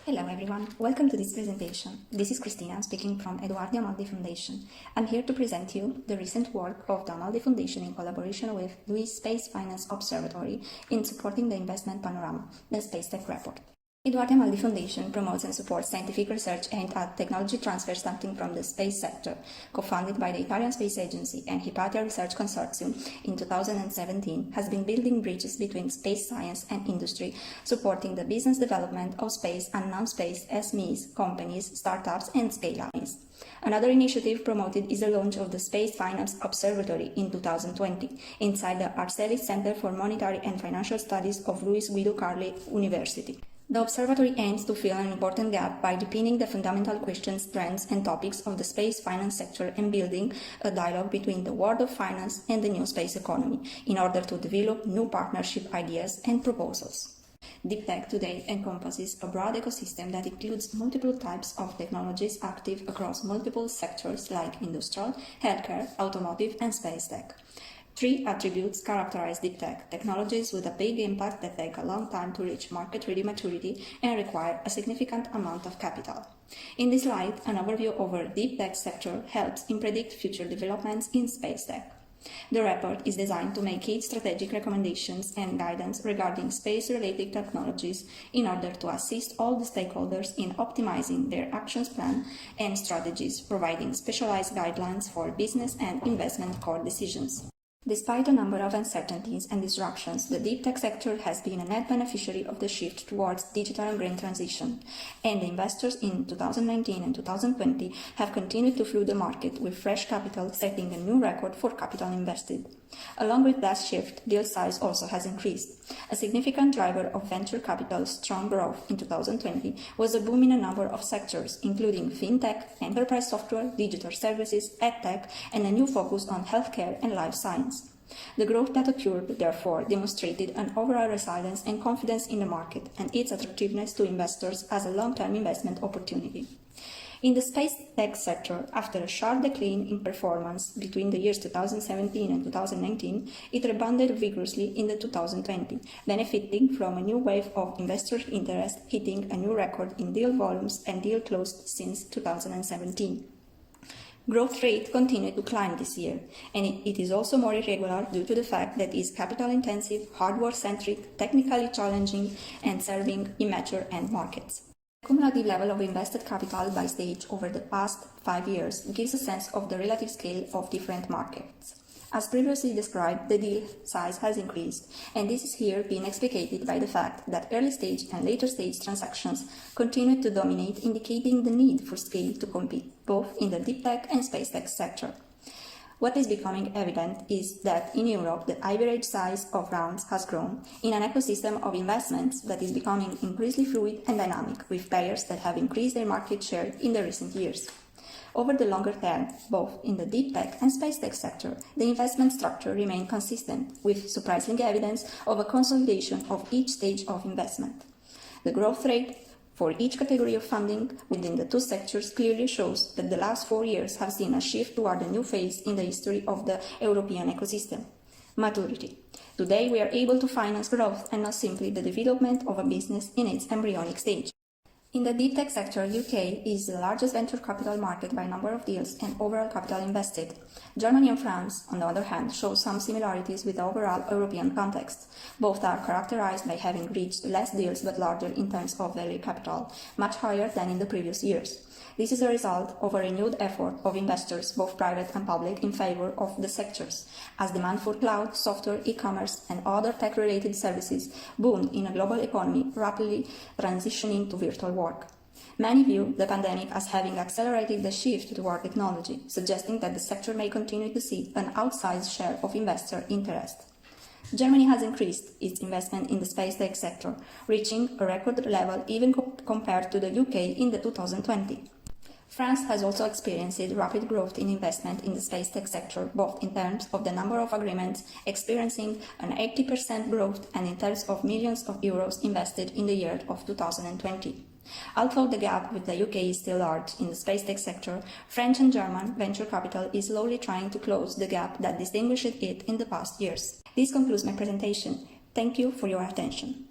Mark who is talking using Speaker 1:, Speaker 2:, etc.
Speaker 1: Hello everyone, welcome to this presentation. This is Cristina speaking from Amaldi Foundation. I'm here to present you the recent work of the Amaldi Foundation in collaboration with the Space Finance Observatory in supporting the investment panorama, the Spacetech report. Amaldi Foundation promotes and supports scientific research aimed at technology transfer starting from the space sector, co-funded by the Italian Space Agency and Hypatia Research Consortium in 2017, has been building bridges between space science and industry, supporting the business development of space and non-space SMEs, companies, startups and scale-ups. Another initiative promoted is the launch of the Space Finance Observatory in 2020, inside the Arcelis Center for Monetary and Financial Studies of Luis Guido Carli University. The observatory aims to fill an important gap by deepening the fundamental questions, trends, and topics of the space finance sector and building a dialogue between the world of finance and the new space economy in order to develop new partnership ideas and proposals. Deeptech today encompasses a broad ecosystem that includes multiple types of technologies active across multiple sectors like industrial, healthcare, automotive, and space tech. Three attributes characterize Deeptech: technologies with a big impact that take a long time to reach market-ready maturity and require a significant amount of capital. In this light, an overview over Deeptech sector helps in predict future developments in space tech. The report is designed to make key strategic recommendations and guidance regarding space-related technologies in order to assist all the stakeholders in optimizing their actions plan and strategies, providing specialized guidelines for business and investment core decisions. Despite a number of uncertainties and disruptions, the Deeptech sector has been a net beneficiary of the shift towards digital and green transition, and the investors in 2019 and 2020 have continued to flood the market with fresh capital, setting a new record for capital invested. Along with that shift, deal size also has increased. A significant driver of venture capital's strong growth in 2020 was a boom in a number of sectors, including fintech, enterprise software, digital services, edtech, and a new focus on healthcare and life science. The growth that occurred, therefore, demonstrated an overall resilience and confidence in the market and its attractiveness to investors as a long-term investment opportunity. In the space tech sector, after a sharp decline in performance between the years 2017 and 2019, it rebounded vigorously in the 2020, benefiting from a new wave of investor interest, hitting a new record in deal volumes and deal closed since 2017. Growth rate continued to climb this year, and it is also more irregular due to the fact that it is capital-intensive, hardware-centric, technically challenging, and serving immature end markets. The cumulative level of invested capital by stage over the past 5 years gives a sense of the relative scale of different markets. As previously described, the deal size has increased, and this is here being explicated by the fact that early stage and later stage transactions continue to dominate, indicating the need for scale to compete, both in the Deeptech and Spacetech sector. What is becoming evident is that in Europe, the average size of rounds has grown in an ecosystem of investments that is becoming increasingly fluid and dynamic, with players that have increased their market share in the recent years. Over the longer term, both in the Deeptech and Spacetech sector, the investment structure remained consistent, with surprising evidence of a consolidation of each stage of investment. The growth rate for each category of funding within the two sectors clearly shows that the last 4 years have seen a shift toward a new phase in the history of the European ecosystem: maturity. Today we are able to finance growth and not simply the development of a business in its embryonic stage. In the Deeptech sector, UK is the largest venture capital market by number of deals and overall capital invested. Germany and France, on the other hand, show some similarities with the overall European context. Both are characterized by having reached less deals but larger in terms of value capital, much higher than in the previous years. This is a result of a renewed effort of investors, both private and public, in favor of the sectors, as demand for cloud, software, e-commerce, and other tech-related services boomed in a global economy rapidly transitioning to virtual work. Many view the pandemic as having accelerated the shift toward technology, suggesting that the sector may continue to see an outsized share of investor interest. Germany has increased its investment in the space tech sector, reaching a record level even compared to the UK in the 2020. France has also experienced rapid growth in investment in the space tech sector, both in terms of the number of agreements, experiencing an 80% growth, and in terms of millions of euros invested in the year of 2020. Although the gap with the UK is still large in the space tech sector, French and German venture capital is slowly trying to close the gap that distinguished it in the past years. This concludes my presentation. Thank you for your attention.